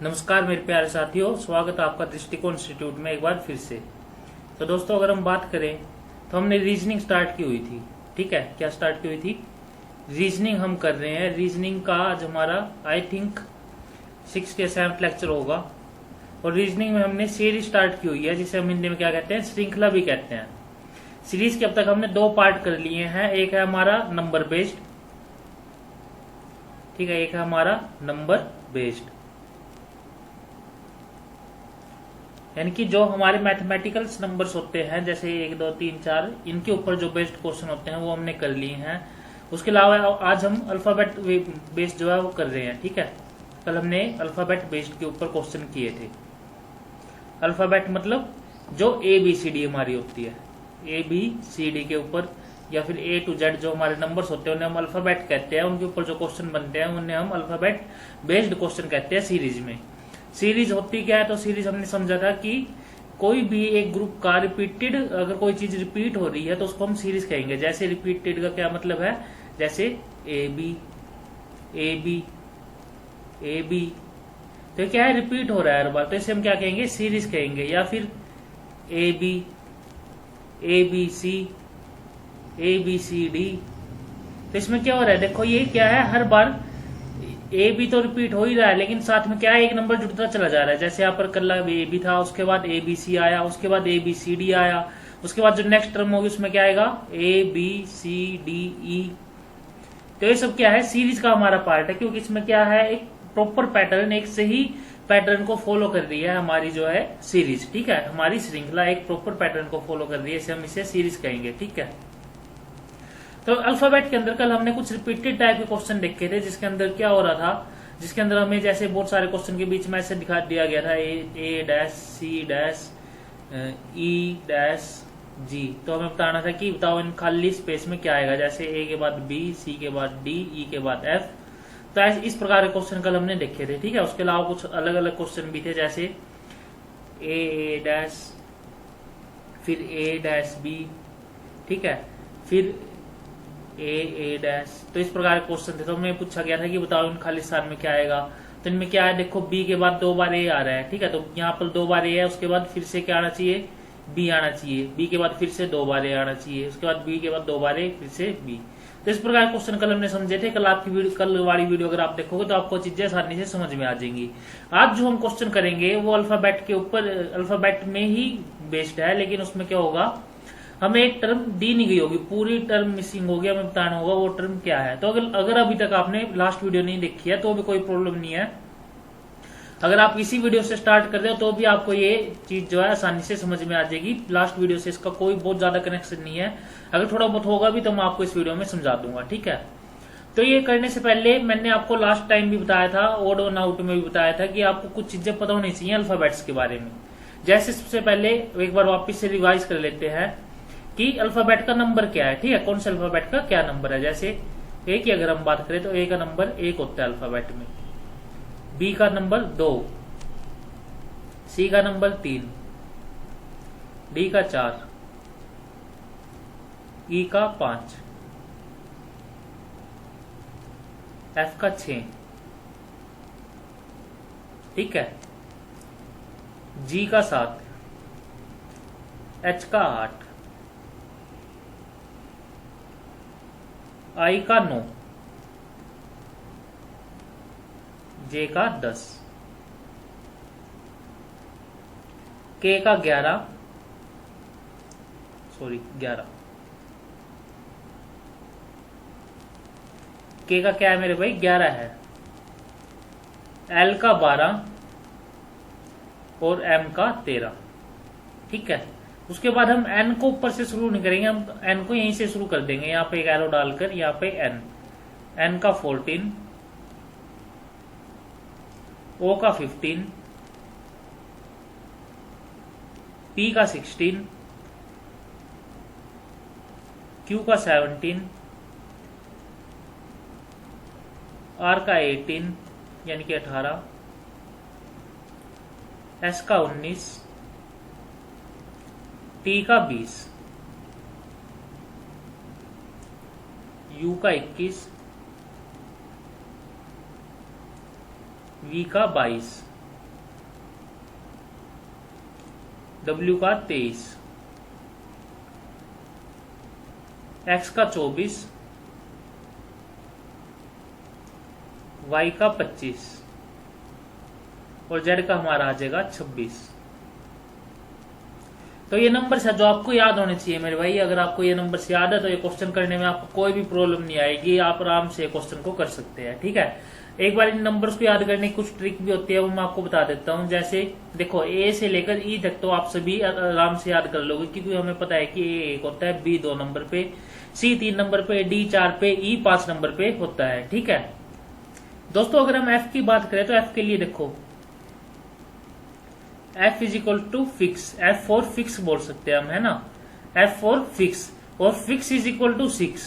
नमस्कार मेरे प्यारे साथियों, स्वागत है आपका दृष्टिकोण इंस्टीट्यूट में एक बार फिर से। तो दोस्तों, अगर हम बात करें तो हमने रीजनिंग स्टार्ट की हुई थी। ठीक है, क्या स्टार्ट की हुई थी? रीजनिंग हम कर रहे हैं। रीजनिंग का आज हमारा आई थिंक 6th या 7th लेक्चर होगा। और रीजनिंग में हमने सीरीज स्टार्ट की हुई है, जिसे हम हिंदी में क्या कहते हैं, श्रृंखला भी कहते हैं। सीरीज के अब तक हमने 2 पार्ट कर लिए हैं। एक है हमारा नंबर बेस्ड, ठीक है, एक है हमारा नंबर बेस्ड, यानी कि जो हमारे मैथमेटिकल्स नंबर्स होते हैं, जैसे 1 2 3 4, इनके ऊपर जो बेस्ड क्वेश्चन होते हैं वो हमने कर लिए हैं। उसके अलावा आज हम अल्फाबेट बेस्ड जो है वो कर रहे हैं। ठीक है, कल हमने अल्फाबेट बेस्ड के ऊपर क्वेश्चन किए थे। अल्फाबेट मतलब जो ABCD हमारी होती है, ABCD के ऊपर, या फिर A to Z जो हमारे नंबर्स होते हैं उन्हें हम अल्फाबेट कहते हैं। उनके ऊपर जो क्वेश्चन बनते हैं उन्हें हम अल्फाबेट बेस्ड क्वेश्चन कहते हैं सीरीज में। सीरीज होती क्या है? तो सीरीज हमने समझा था कि कोई भी एक ग्रुप का रिपीटेड, अगर कोई चीज रिपीट हो रही है तो उसको हम सीरीज कहेंगे। जैसे रिपीटेड का क्या मतलब है? जैसे ए बी, तो क्या है, रिपीट हो रहा है हर बार, तो इसे हम क्या कहेंगे, सीरीज कहेंगे। या फिर ABC, ABCD, तो इसमें क्या हो रहा है, देखो ये क्या है, हर बार ए बी तो रिपीट हो ही रहा है, लेकिन साथ में क्या है, एक नंबर जुड़ता चला जा रहा है। जैसे यहाँ पर कल ए बी था, उसके बाद ABC आया, उसके बाद ABCD आया, उसके बाद जो नेक्स्ट टर्म होगी उसमें क्या आएगा, ABCDE। तो ये सब क्या है, सीरीज का हमारा पार्ट है, क्योंकि इसमें क्या है, एक प्रॉपर पैटर्न, एक सही पैटर्न को फॉलो कर रही है हमारी जो है सीरीज। ठीक है, हमारी श्रृंखला एक प्रॉपर पैटर्न को फॉलो कर रही है, इसे हम इसे सीरीज कहेंगे। ठीक है, तो अल्फाबेट के अंदर कल हमने कुछ रिपीटेड टाइप के क्वेश्चन देखे थे, जिसके अंदर क्या हो रहा था, जिसके अंदर हमें जैसे बहुत सारे क्वेश्चन के बीच में ऐसे दिखा दिया गया था A-C-E-G। तो हमें बताना था कि बताओ इन खाली स्पेस में क्या आएगा, जैसे A के बाद B, C के बाद D, E के बाद F। तो इस प्रकार के क्वेश्चन कल हमने देखे थे। ठीक है, उसके अलावा कुछ अलग अलग क्वेश्चन भी थे, जैसे A फिर A-B, ठीक है, फिर A तो इस प्रकार के क्वेश्चन थे। तो हमें पूछा गया था कि बताओ इन खाली स्थान में क्या आएगा। तो इनमें क्या है, देखो B के बाद 2 बार A आ रहा है। ठीक है, तो यहाँ पर 2 बार A है, उसके बाद फिर से क्या आना चाहिए, B आना चाहिए। B के बाद फिर से 2 बार A आना चाहिए, उसके बाद B के बाद 2 बार A, फिर से B। तो इस प्रकार क्वेश्चन कल हमने समझे थे। कल आपकी वीडियो, कल वाली वीडियो अगर आप देखोगे तो आपको चीजें आसानी से समझ में आ जाएंगी। आज जो हम क्वेश्चन करेंगे वो अल्फाबेट के ऊपर, अल्फाबेट में ही बेस्ड है, लेकिन उसमें क्या होगा, हमें एक टर्म दी नहीं गई होगी, पूरी टर्म मिसिंग होगी, हमें बताना होगा वो टर्म क्या है। तो अगर अभी तक आपने लास्ट वीडियो नहीं देखी है तो भी कोई प्रॉब्लम नहीं है। अगर आप इसी वीडियो से स्टार्ट कर रहे हो तो भी आपको ये चीज जो है आसानी से समझ में आ जाएगी। लास्ट वीडियो से इसका कोई बहुत ज्यादा कनेक्शन नहीं है, अगर थोड़ा बहुत होगा भी तो मैं आपको इस वीडियो में समझा दूंगा। ठीक है, तो ये करने से पहले मैंने आपको लास्ट टाइम भी बताया था, ओड और आउट में भी बताया था कि आपको कुछ चीजें पता होनी चाहिए अल्फाबेट्स के बारे में। जैसे सबसे पहले एक बार वापिस से रिवाइज कर लेते हैं कि अल्फाबेट का नंबर क्या है। ठीक है, कौन से अल्फाबेट का क्या नंबर है। जैसे ए की अगर हम बात करें तो ए का नंबर 1 होता है अल्फाबेट में, बी का नंबर 2, सी का नंबर 3, डी का 4, ई का 5, एफ का 6, ठीक है, जी का 7, एच का 8, आई का 9, जे का 10, के का 11, के का क्या है मेरे भाई, 11 है, एल का 12 और एम का 13। ठीक है, उसके बाद हम एन को ऊपर से शुरू नहीं करेंगे, हम एन को यहीं से शुरू कर देंगे, यहाँ पे एक एरो डालकर, यहाँ पे एन का 14, ओ का 15, पी का 16, क्यू का 17, आर का 18 यानी कि 18, एस का 19, टी का 20, यू का 21, वी का 22, W का 23, X का 24, Y का 25 और Z का हमारा आ जाएगा 26। तो ये नंबर्स है जो आपको याद होने चाहिए मेरे भाई। अगर आपको ये नंबर्स याद है तो ये क्वेश्चन करने में आपको कोई भी प्रॉब्लम नहीं आएगी, आप आराम से क्वेश्चन को कर सकते हैं। ठीक है, एक बार इन नंबर्स को याद करने की कुछ ट्रिक भी होती है, वो मैं आपको बता देता हूँ। जैसे देखो ए से लेकर ई तक तो आप सभी आराम से याद कर लोगे, क्योंकि हमें पता है कि ए 1 होता है, बी 2 नंबर पे, सी 3 नंबर पे, डी 4 पे, ई 5 नंबर पे होता है। ठीक है दोस्तों, अगर हम एफ की बात करें तो एफ के लिए देखो f is equal to fix, f for fix बोल सकते हैं हम, है ना, f फॉर फिक्स, और फिक्स इज इक्वल टू 6।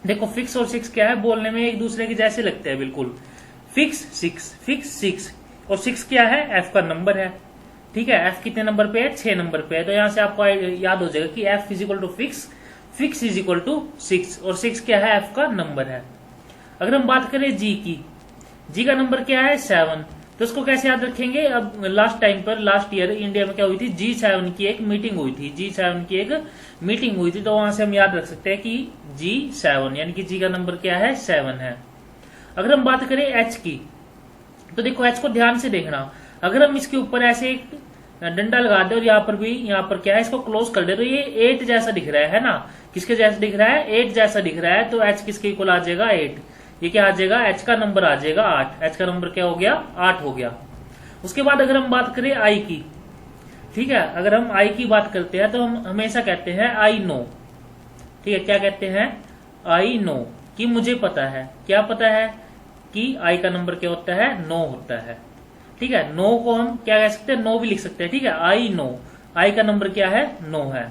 देखो फिक्स और 6 क्या है, बोलने में एक दूसरे के जैसे लगते हैं बिल्कुल। फिक्स 6, फिक्स 6, और 6 क्या है, f का नंबर है। ठीक है, f कितने नंबर पे है, 6 नंबर पे है। तो यहां से आपको याद हो जाएगा कि f is equal to fix, fix is equal to 6, और 6 क्या है, f का नंबर है। अगर हम बात करें g की, g का नंबर क्या है, 7। तो इसको कैसे याद रखेंगे, अब लास्ट टाइम पर, लास्ट ईयर इंडिया में क्या हुई थी, G7 की एक मीटिंग हुई थी, G7 की एक मीटिंग हुई थी। तो वहां से हम याद रख सकते हैं कि G7 यानी कि G का नंबर क्या है, 7 है। अगर हम बात करें H की, तो देखो H को ध्यान से देखना। अगर हम इसके ऊपर ऐसे एक डंडा लगा दे और यहाँ पर भी, यहाँ पर क्या है, इसको क्लोज कर दे, तो ये 8 जैसा दिख रहा है ना, किसके जैसा दिख रहा है, 8 जैसा दिख रहा है। तो H किसके इक्वल आ जाएगा, 8। ये क्या आ जाएगा, H का नंबर आ जाएगा 8। H का नंबर क्या हो गया, 8 हो गया। उसके बाद अगर हम बात करें I की, ठीक है, अगर हम I की बात करते हैं तो हम हमेशा कहते हैं I नो। ठीक है, क्या कहते हैं, I नो, कि मुझे पता है। क्या पता है, कि I का नंबर क्या होता है, 9 होता है। ठीक है, 9 को हम क्या कह सकते हैं, 9 भी लिख सकते हैं। ठीक है, I नो, I का नंबर क्या है, 9 है।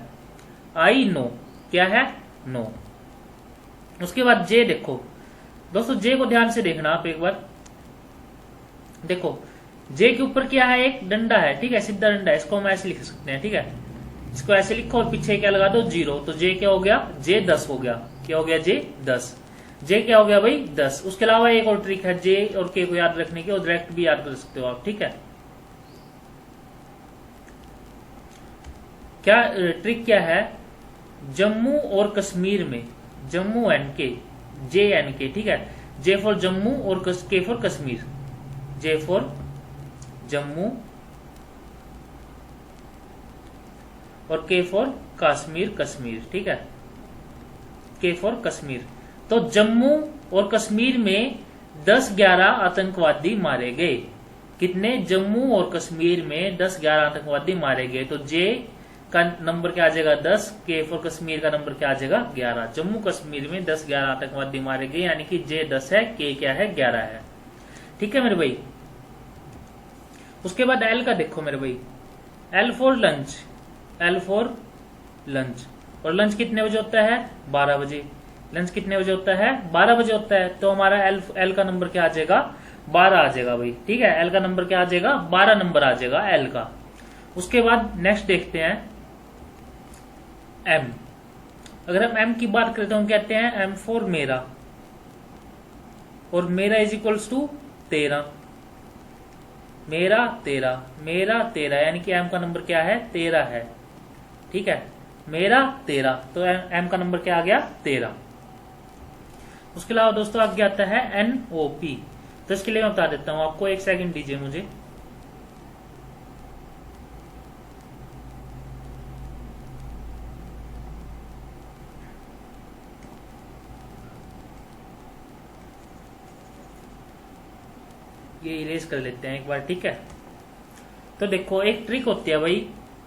I नो क्या है, 9। उसके बाद J देखो दोस्तों, J को ध्यान से देखना आप एक बार। देखो J के ऊपर क्या है, एक डंडा है। ठीक है, सीधा डंडा है, इसको हम ऐसे लिख सकते हैं। ठीक है, इसको ऐसे लिखो और पीछे क्या लगा दो, 0। तो J क्या हो गया, J 10 हो गया। क्या हो गया, J 10। J क्या हो गया भाई, 10। उसके अलावा एक और ट्रिक है J और K को याद रखने की, और डायरेक्ट भी याद कर सकते हो आप। ठीक है, क्या ट्रिक क्या है, जम्मू और कश्मीर में, जम्मू एंड के, JNK। ठीक है, J फॉर जम्मू और K for Kashmir, J for Jammu और K फॉर कश्मीर, कश्मीर। ठीक है, K फॉर कश्मीर। तो जम्मू और कश्मीर में 10-11 आतंकवादी मारे गए। कितने, जम्मू और कश्मीर में 10-11 आतंकवादी मारे गए। तो J का नंबर क्या आ जाएगा, 10। K फॉर कश्मीर का नंबर क्या आ जाएगा, 11। जम्मू कश्मीर में 10-11 आतंकवादी मारे गए, यानी कि J 10 है, K क्या है, 11 है। ठीक है मेरे भाई। उसके बाद L का देखो मेरे भाई, L for lunch, L for lunch, और लंच कितने बजे होता है, 12 बजे। लंच कितने बजे होता है, 12 बजे होता है। तो हमारा L का नंबर क्या आ जाएगा, 12 आ जाएगा भाई। ठीक है, L का नंबर क्या आ जाएगा, 12 नंबर आ जाएगा L का। उसके बाद नेक्स्ट देखते हैं M। अगर हम M की बात करें तो हम कहते हैं M फॉर मेरा, और मेरा इज इक्वल्स टू 13। मेरा 13, मेरा 13, यानी कि M का नंबर क्या है, 13 है। ठीक है, मेरा 13, तो M का नंबर क्या आ गया, 13। उसके अलावा दोस्तों आगे आता है NOP। तो इसके लिए मैं बता देता हूं आपको, एक सेकंड दीजिए मुझे। ये इरेज कर लेते हैं एक बार। ठीक है, तो देखो एक ट्रिक होती है भाई।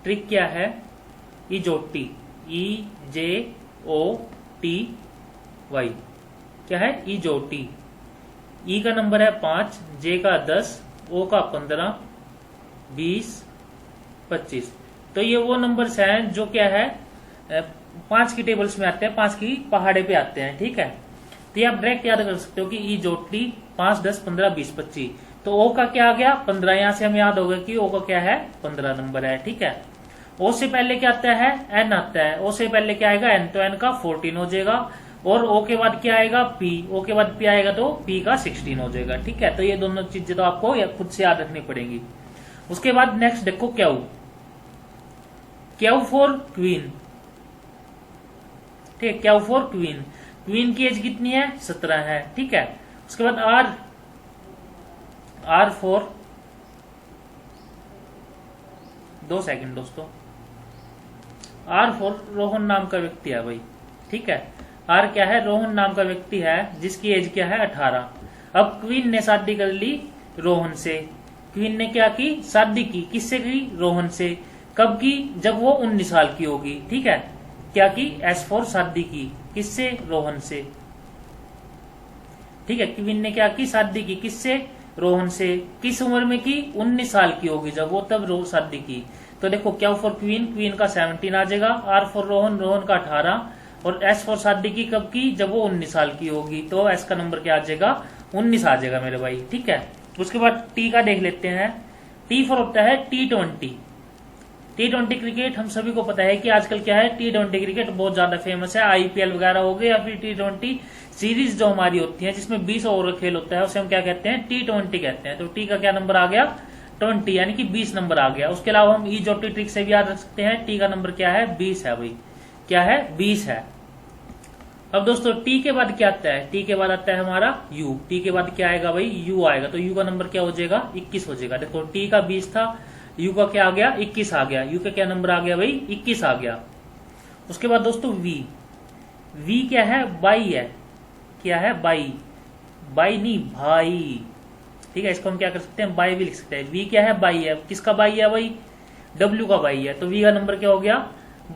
ट्रिक क्या है, इजोटी, EJOTY, क्या है, इजोटी। E का नंबर है 5, J का 10, O का 15, 20, 25। तो ये वो नंबर्स हैं जो क्या है, 5 की टेबल्स में आते हैं, 5 की पहाड़े पे आते हैं। ठीक है, तो ये आप डायरेक्ट याद कर सकते हो कि इजोटी 5, 10, 15, 20, 25। तो O का क्या आ गया, 15। यहां से हमें याद होगा कि O का क्या है, 15 नंबर है। ठीक है, O से पहले क्या आता है, N आता है। O से पहले क्या आएगा, N, तो N का 14 हो जाएगा। और O के बाद क्या आएगा, P, O के बाद P आएगा तो P का 16 हो जाएगा। ठीक है, तो ये दोनों चीजें तो आपको खुद से याद रखनी पड़ेंगी। उसके बाद नेक्स्ट देखो Q। क्यू फॉर क्वीन, ठीक है, क्यू फॉर क्वीन, क्वीन की एज कितनी है 17 है, ठीक है। उसके बाद आर फॉर, 2 सेकंड दोस्तों, आर फॉर रोहन नाम का व्यक्ति है भाई, ठीक है। आर क्या है, रोहन नाम का व्यक्ति है जिसकी एज क्या है 18। अब क्वीन ने शादी कर ली रोहन से, क्वीन ने क्या की, शादी की, किससे की, रोहन से। कब की, जब वो 19 साल की होगी, ठीक है। क्या की, एस फॉर शादी की, किससे, रोहन से, ठीक है। क्वीन ने क्या की, शादी की, किससे, रोहन से। किस उम्र में की, 19 साल की होगी जब वो, तब शादी की। तो देखो क्यू फॉर क्वीन, क्वीन का 17 आ जाएगा, आर फॉर रोहन, रोहन का 18, और एस फॉर शादी की कब की, जब वो 19 साल की होगी। तो एस का नंबर क्या आ जाएगा, 19 आ जाएगा मेरे भाई, ठीक है। उसके बाद टी का देख लेते हैं। टी फॉर होता है T20। T20 क्रिकेट हम सभी को पता है कि आजकल क्या है, T20 क्रिकेट बहुत ज्यादा फेमस है। IPL वगैरह हो गए या फिर T20 सीरीज जो हमारी होती है जिसमें 20 ओवर का खेल होता है, उसे हम क्या कहते हैं, T20 कहते हैं। तो टी का क्या नंबर आ गया, 20, यानी कि 20 नंबर आ गया। उसके अलावा हम ईजोटी ट्रिक से भी याद रख सकते हैं, टी का नंबर क्या है, 20 है भाई, क्या है, 20 है। अब दोस्तों टी के बाद क्या आता है, टी के बाद आता है हमारा यू। टी के बाद क्या आएगा भाई, यू आएगा। तो यू का नंबर क्या हो जाएगा, 21 हो जाएगा। देखो टी का 20 था, यू का क्या आ गया, 21 आ गया। यू का क्या नंबर आ गया भाई, 21 आ गया। उसके बाद दोस्तों वी, वी क्या है, बाई है, क्या है, बाई, बाई नहीं भाई, ठीक है। इसको हम क्या कर सकते हैं, बाई भी लिख सकते हैं। वी क्या है, बाई है, किसका बाई है भाई, डब्ल्यू का बाई है। तो वी का नंबर क्या हो गया,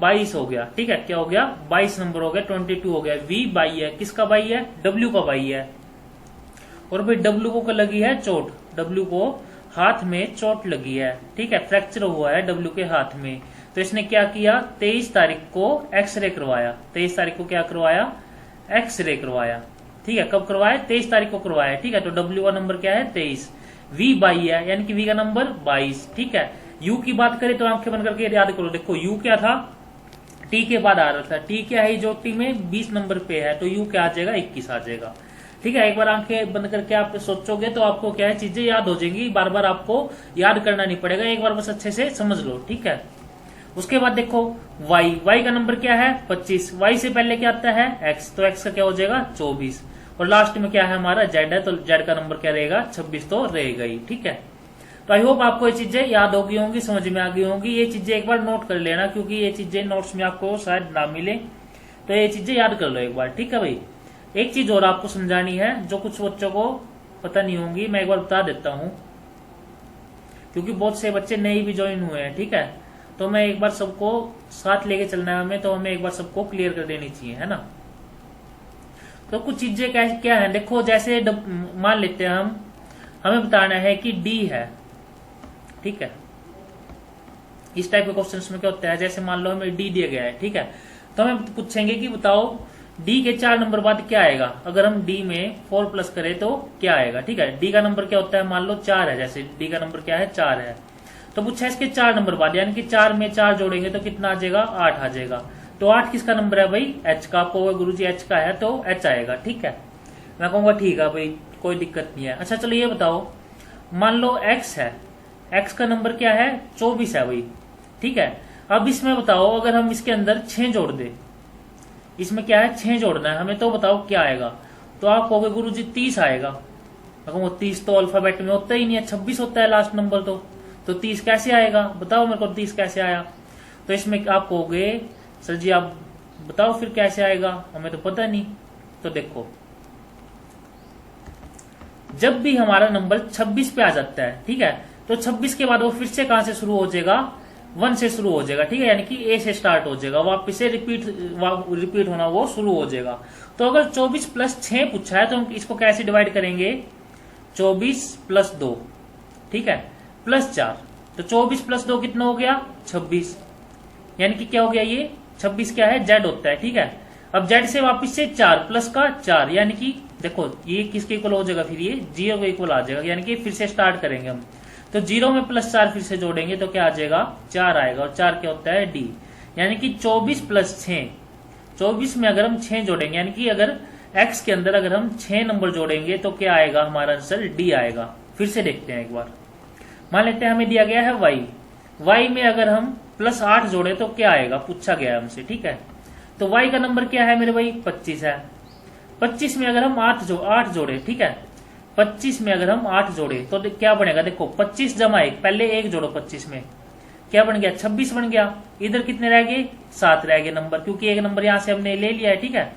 22 हो गया, ठीक है। क्या हो गया, 22 नंबर हो गया, 22 हो गया। वी बाई है, किसका बाई है, डब्ल्यू का बाई है। और भाई डब्ल्यू को लगी है चोट, डब्ल्यू को हाथ में चोट लगी है, ठीक है, फ्रैक्चर हुआ है डब्ल्यू के हाथ में। तो इसने क्या किया, 23 तारीख को एक्सरे करवाया। 23 तारीख को क्या करवाया, एक्सरे करवाया, ठीक है। कब करवाया, 23 तारीख को करवाया, ठीक है। तो डब्ल्यू का नंबर क्या है, 23। वी 22 है, यानी कि वी का नंबर 22, ठीक है। यू की बात करें तो आंखें बंद करके याद करो। देखो यू क्या था, टी के बाद आ रहा था, टी क्या है, जो टी में 20 नंबर पे है, तो यू क्या आ जाएगा, 21 आ जाएगा, ठीक है। एक बार आंखें बंद करके आप सोचोगे तो आपको क्या है, चीजें याद हो जाएंगी, बार बार आपको याद करना नहीं पड़ेगा, एक बार बस अच्छे से समझ लो, ठीक है। उसके बाद देखो वाई, वाई का नंबर क्या है, 25। वाई से पहले क्या आता है, एक्स, तो एक्स का क्या हो जाएगा, 24। और लास्ट में क्या है हमारा, जेड है, तो जेड का नंबर क्या रहेगा, 26 तो रहेगा ही, ठीक है। तो आई होप आपको ये चीजें याद हो गई होंगी, समझ में आ गई होंगी। ये चीजें एक बार नोट कर लेना, क्योंकि ये चीजें नोट्स में आपको शायद ना मिले, तो ये चीजें याद कर लो एक बार, ठीक है भाई। एक चीज और आपको समझानी है, जो कुछ बच्चों को पता नहीं होंगी, मैं एक बार बता देता हूं, क्योंकि बहुत से बच्चे नए भी ज्वाइन हुए हैं, ठीक है। तो मैं एक बार सबको साथ लेके चलना है हमें, तो हमें एक बार सबको क्लियर कर देनी चाहिए, है ना। तो कुछ चीजें क्या है, देखो जैसे मान लेते हैं हमें बताना है कि डी है, ठीक है। इस टाइप के क्वेश्चंस में क्या होता है, जैसे मान लो हमें डी दिया गया है, ठीक है। तो हमें पूछेंगे कि बताओ डी के 4 नंबर बाद क्या आएगा। अगर हम डी में 4 प्लस करें तो क्या आएगा, ठीक है। डी का नंबर क्या होता है, मान लो 4 है, जैसे डी का नंबर क्या है, 4 है। तो पूछा इसके 4 नंबर बाद, यानी कि 4 में 4 जोड़ेंगे तो कितना आ जाएगा, 8 आ जाएगा। तो 8 किसका नंबर है भाई, एच का। आपको गुरुजी एच का है तो एच आएगा, ठीक है। मैं कहूंगा ठीक है भाई, कोई दिक्कत नहीं है। अच्छा चलो ये बताओ, मान लो एक्स है, एक्स का नंबर क्या है, 24 है भाई, ठीक है। अब इसमें बताओ अगर हम इसके अंदर 6 जोड़ दे, इसमें क्या है, 6 जोड़ना है हमें, तो बताओ क्या आएगा। तो आप कहोगे गुरुजी 30 आएगा। मैं कहूंगा 30 तो अल्फाबेट में होता ही नहीं है, 26 होता है लास्ट नंबर। तो 30 कैसे आएगा, बताओ मेरे को 30 कैसे आया। तो इसमें आप कहोगे सर जी आप बताओ फिर कैसे आएगा, हमें तो पता नहीं। तो देखो जब भी हमारा नंबर 26 पे आ जाता है, ठीक है, तो 26 के बाद वो फिर से कहां से शुरू हो जाएगा, 1 से शुरू हो जाएगा, ठीक है। यानी कि ए से स्टार्ट हो जाएगा, वापिस से रिपीट होना वो शुरू हो जाएगा। तो अगर 24 प्लस 6 पूछा है तो हम इसको कैसे डिवाइड करेंगे, 24 प्लस 2, ठीक है, प्लस 4। तो 24 प्लस 2 कितना हो गया, 26। यानी कि क्या हो गया, ये 26 क्या है, जेड होता है, ठीक है। अब जेड से वापस से 4 प्लस का 4, यानी कि देखो ये किसके इक्वल हो जाएगा, फिर ये 0 के इक्वल आ जाएगा। यानी कि फिर से स्टार्ट करेंगे हम, तो 0 में प्लस 4 फिर से जोड़ेंगे तो क्या आ जाएगा, 4 आएगा। और 4 क्या होता है, डी। यानी कि 24 प्लस 6, 24 में अगर हम 6 जोड़ेंगे, यानी कि अगर एक्स के अंदर अगर हम 6 नंबर जोड़ेंगे तो क्या आएगा, हमारा आंसर डी आएगा। फिर से देखते हैं एक बार, मान लेते हैं हमें दिया गया है वाई, वाई में अगर हम प्लस 8 जोड़े तो क्या आएगा, पूछा गया है हमसे, ठीक है। तो y का नंबर क्या है मेरे भाई, 25 है। 25 में अगर हम 8 जोड़े, ठीक है, 25 में अगर हम 8 जोड़े तो क्या बनेगा, देखो 25 जमा 1, पहले 1 जोड़ो 25 में, क्या बन गया, 26 बन गया। इधर कितने रह गए, 7 रह गए नंबर, क्योंकि एक नंबर यहां से हमने ले लिया है, ठीक है।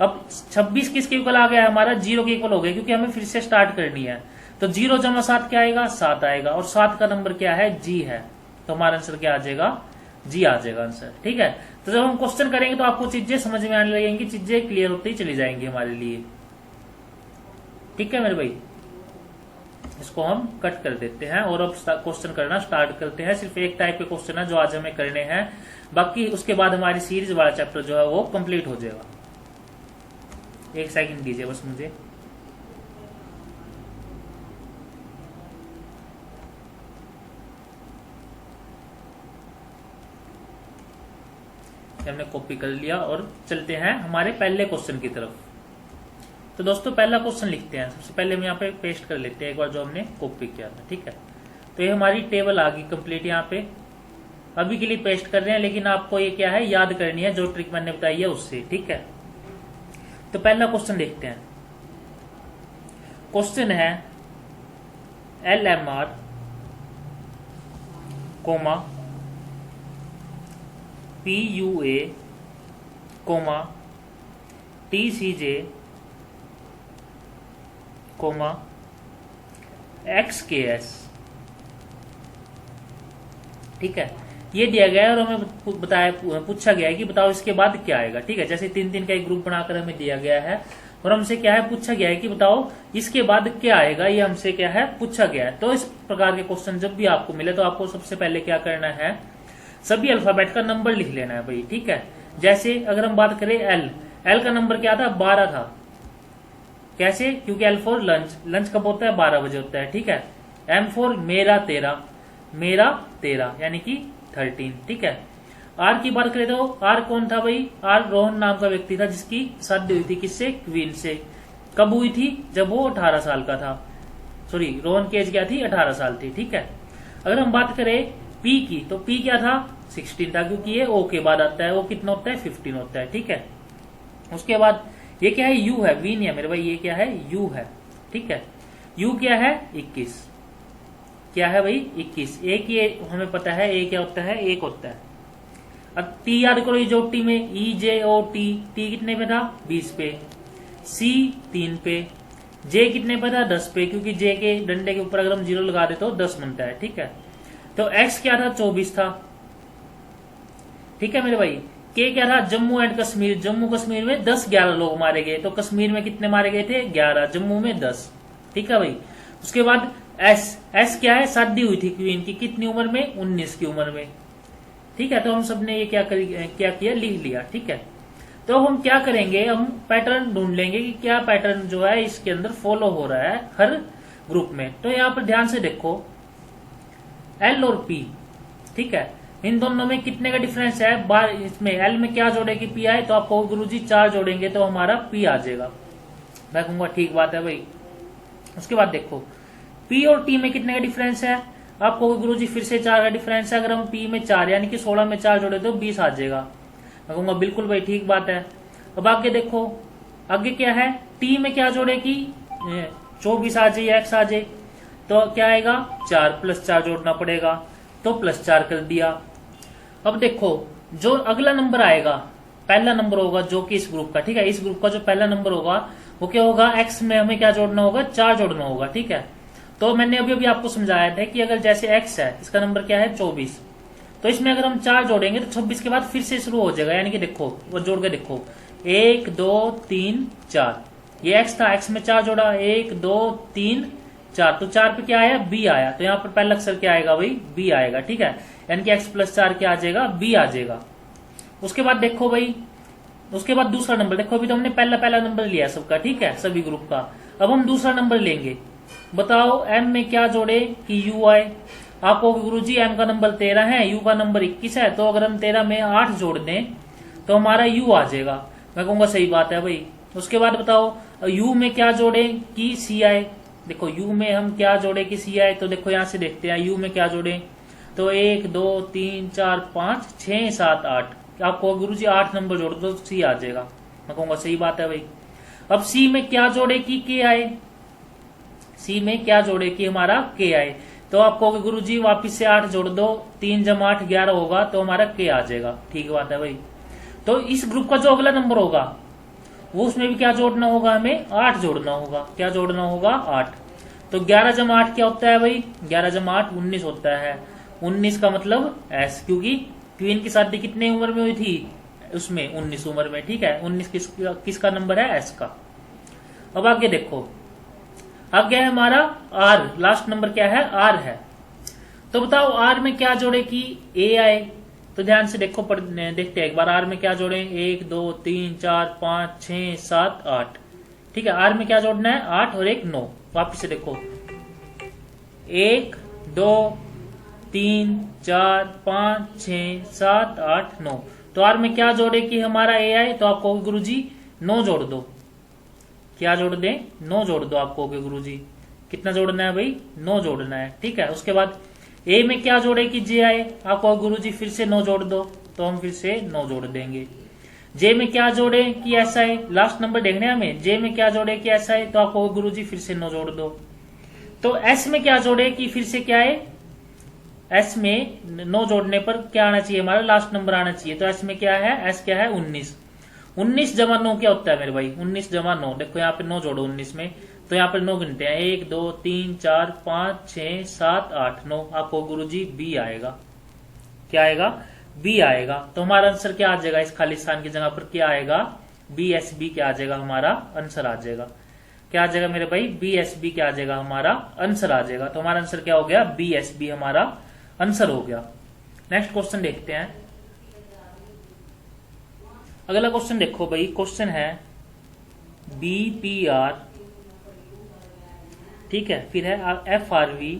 अब 26 किसके इक्वल आ गया, हमारा 0 के इक्वल हो गया, क्योंकि हमें फिर से स्टार्ट करनी है। तो 0 जमा 7 क्या आएगा, 7 आएगा, और 7 का नंबर क्या है, जी है। तो हमारा आंसर क्या आ जाएगा, जी आ जाएगा आंसर, ठीक है। तो जब हम क्वेश्चन करेंगे तो आपको चीजें समझ में आने लगेंगी, चीजें क्लियर होती चली जाएंगी हमारे लिए, ठीक है मेरे भाई। इसको हम कट कर देते हैं और अब क्वेश्चन करना स्टार्ट करते हैं। सिर्फ एक टाइप के क्वेश्चन है जो आज हमें करने हैं, बाकी उसके बाद हमारी सीरीज वाला चैप्टर जो है वो कंप्लीट हो जाएगा। एक सेकंड दीजिए बस मुझे। हमने कॉपी कर लिया और चलते हैं हमारे पहले क्वेश्चन की तरफ। तो दोस्तों पहला क्वेश्चन लिखते हैं। सबसे पहले हम यहाँ पे पेस्ट कर लेते हैं एक बार जो हमने कॉपी किया था, ठीक है। तो ये हमारी टेबल आ गई कंप्लीट यहाँ पे। अभी के लिए पेस्ट कर रहे हैं, लेकिन आपको ये क्या है, याद करनी है, जो ट्रिक मैंने बताई है उससे, ठीक है। तो पहला क्वेश्चन देखते हैं। क्वेश्चन है LMR comma PUA comma TCJ comma XKS, ठीक है। ये दिया गया है और हमें बताया, पूछा गया है कि बताओ इसके बाद क्या आएगा, ठीक है। जैसे 3-3 का एक ग्रुप बनाकर हमें दिया गया है और हमसे क्या है, पूछा गया है कि बताओ इसके बाद क्या आएगा, ये हमसे क्या है, पूछा गया है। तो इस प्रकार के क्वेश्चन जब भी आपको मिले तो आपको सबसे पहले क्या करना है, सभी अल्फाबेट का नंबर लिख लेना है भाई, ठीक है। जैसे अगर हम बात करें एल का नंबर क्या था, 12 था। कैसे, क्योंकि L फॉर लंच कब होता है, 12 बजे होता है, ठीक है। M फॉर मेरा 13 यानी कि 13, ठीक है। R की बात करें तो R कौन था भाई, R रोहन नाम का व्यक्ति था जिसकी शादी हुई थी किससे, क्वीन से। कब हुई थी, जब वो 18 साल का था। सॉरी, रोहन की एज क्या थी, 18 साल थी, ठीक है। अगर हम बात करें P की तो P क्या था, 16 था, क्योंकि ये O के बाद आता है, वो कितना होता है, 15 होता है, ठीक है। उसके बाद ये क्या है, U है, V नहीं है मेरे भाई, ये क्या है, U है, ठीक है। U क्या है, 21, क्या है भाई, 21। एक ये हमें पता है, ए क्या होता है, 1 होता है। अब T याद करो, जो टी में EJOT, T कितने पे था, 20 पे, C 3 पे, J कितने पे था, 10 पे, क्योंकि J के डंडे के ऊपर अगर हम 0 लगा दे तो 10 बनता है, ठीक है। तो X क्या था, 24 था, ठीक है मेरे भाई। K क्या था, जम्मू एंड कश्मीर, जम्मू कश्मीर में 10-11 लोग मारे गए, तो कश्मीर में कितने मारे गए थे, 11, जम्मू में 10, ठीक है भाई। उसके बाद S क्या है, शादी हुई थी क्वीन की, कितनी उम्र में, 19 की उम्र में, ठीक है। तो हम सबने ये क्या किया, लिख लिया, ठीक है। तो हम क्या करेंगे, हम पैटर्न ढूंढ लेंगे कि क्या पैटर्न जो है इसके अंदर फॉलो हो रहा है हर ग्रुप में। तो यहाँ पर ध्यान से देखो, L और P, ठीक है, इन दोनों में कितने का डिफरेंस है, बार इसमें L में क्या जोड़ेगी, P आए, तो आपको गुरुजी 4 जोड़ेंगे तो हमारा P आ जाएगा। मैं कहूंगा ठीक बात है भाई। उसके बाद देखो P और T में कितने का डिफरेंस है, आपको गुरुजी फिर से 4 का डिफरेंस है। अगर हम P में 4 यानी कि 16 में 4 जोड़े तो 20 आ जाएगा। मैं कहूंगा बिल्कुल भाई ठीक बात है। अब आगे देखो, आगे क्या है, T में क्या जोड़ेगी, 24 आ जाए या X आ जाए, तो क्या आएगा, 4 + 4 जोड़ना पड़ेगा, तो +4 कर दिया। अब देखो जो अगला नंबर आएगा, पहला नंबर होगा जो कि इस ग्रुप का, ठीक है, इस ग्रुप का जो पहला नंबर होगा वो क्या होगा, X में हमें क्या जोड़ना होगा, 4 जोड़ना होगा, ठीक है। तो मैंने अभी आपको समझाया था कि अगर जैसे X है, इसका नंबर क्या है, 24, तो इसमें अगर हम 4 जोड़ेंगे तो 26 के बाद फिर से शुरू हो जाएगा, यानी कि देखो वो जोड़ के देखो, 1 2 3 4, ये X था, X में 4 जोड़ा, 1 2 3 4, तो 4 पे क्या आया, B आया, तो यहाँ पर पहला अक्षर क्या आएगा भाई, B आएगा, ठीक है। यानी कि X + 4 क्या आ जाएगा, B आ जाएगा। उसके बाद देखो भाई, उसके बाद दूसरा नंबर देखो, अभी तो हमने पहला नंबर लिया सबका, ठीक है, सभी ग्रुप का। अब हम दूसरा नंबर लेंगे, बताओ M में क्या जोड़े कि U आए। आपको गुरुजी M का नंबर 13 है, U का नंबर 21 है, तो अगर हम 13 में 8 जोड़ दें तो हमारा U आ जाएगा। मैं कहूंगा सही बात है भाई। उसके बाद बताओ U में क्या जोड़े कि C आए। देखो U में हम क्या जोड़े कि C आए, तो देखो यहां से देखते हैं U में क्या जोड़े, तो 1 2 3 4 5 6 7 8। आपको गुरुजी 8 नंबर जोड़ दो तो सी आ जाएगा। मैं कहूंगा सही बात है भाई। अब सी में क्या जोड़े कि के आए, सी में क्या जोड़े कि हमारा के आए। तो आप कहोगे गुरुजी वापिस से 8 जोड़ दो, 3 जमा 8 11 होगा तो हमारा के आ जाएगा। ठीक बात है भाई। तो इस ग्रुप का जो अगला नंबर होगा वो उसमें भी क्या जोड़ना होगा, हमें 8 जोड़ना होगा। क्या जोड़ना होगा 8। तो 11 जमा 8 क्या होता है भाई, 11 जमा 8 19 होता है। 19 का मतलब एस, क्योंकि क्वीन की शादी कितने उम्र में हुई थी, उसमें 19 उम्र में। ठीक है, 19 किसका नंबर है, एस का। अब आगे देखो, आगे है हमारा आर, लास्ट नंबर क्या है, आर है। तो बताओ आर में क्या जोड़े कि ए आए। तो ध्यान से देखो, देखते हैं एक बार आर में क्या जोड़े। 1 2 3 4 5 6 7 8। ठीक है, आर में क्या जोड़ना है, 8 और 1 9। वापिस से देखो 1 2 3 4 5 6 7 8 9। तो आर में क्या जोड़े कि हमारा ए आए। तो आपको गुरुजी 9 जोड़ दो। क्या जोड़ दें, 9 जोड़ दो। आपको गुरुजी कितना जोड़ना है भाई, 9 जोड़ना है। ठीक है, उसके बाद ए में क्या जोड़े कि जे आए। आपको गुरुजी फिर से 9 जोड़ दो, तो हम फिर से 9 जोड़ देंगे। जे में क्या जोड़े कि ऐसा है, लास्ट नंबर देखने हमें। जे में क्या जोड़े कि ऐसा है, तो आपको गुरुजी फिर से 9 जोड़ दो। तो एस में क्या जोड़े कि फिर से क्या है, एस में 9 जोड़ने पर क्या आना चाहिए, हमारा लास्ट नंबर आना चाहिए। तो एस में क्या है, एस क्या है 19। 19 जमा 9 क्या होता है मेरे भाई, 19 जमा 9। देखो यहाँ पे 9 जोड़ो 19 में, तो यहाँ पे 9 गिनते हैं। 1 2 3 4 5 6 7 8 9। आपको गुरुजी बी आएगा। क्या आएगा, बी आएगा। तो हमारा आंसर क्या आ जाएगा, इस खाली स्थान की जगह पर क्या आएगा, बी एस बी क्या आ जाएगा, हमारा आंसर आ जाएगा। क्या आ जाएगा मेरे भाई, बी एस बी क्या आ जाएगा, हमारा आंसर आ जाएगा। तो हमारा आंसर क्या हो गया, बी एस बी हमारा आंसर हो गया। नेक्स्ट क्वेश्चन देखते हैं। अगला क्वेश्चन देखो भाई, क्वेश्चन है बी पी आर, ठीक है, फिर है एफ आर वी,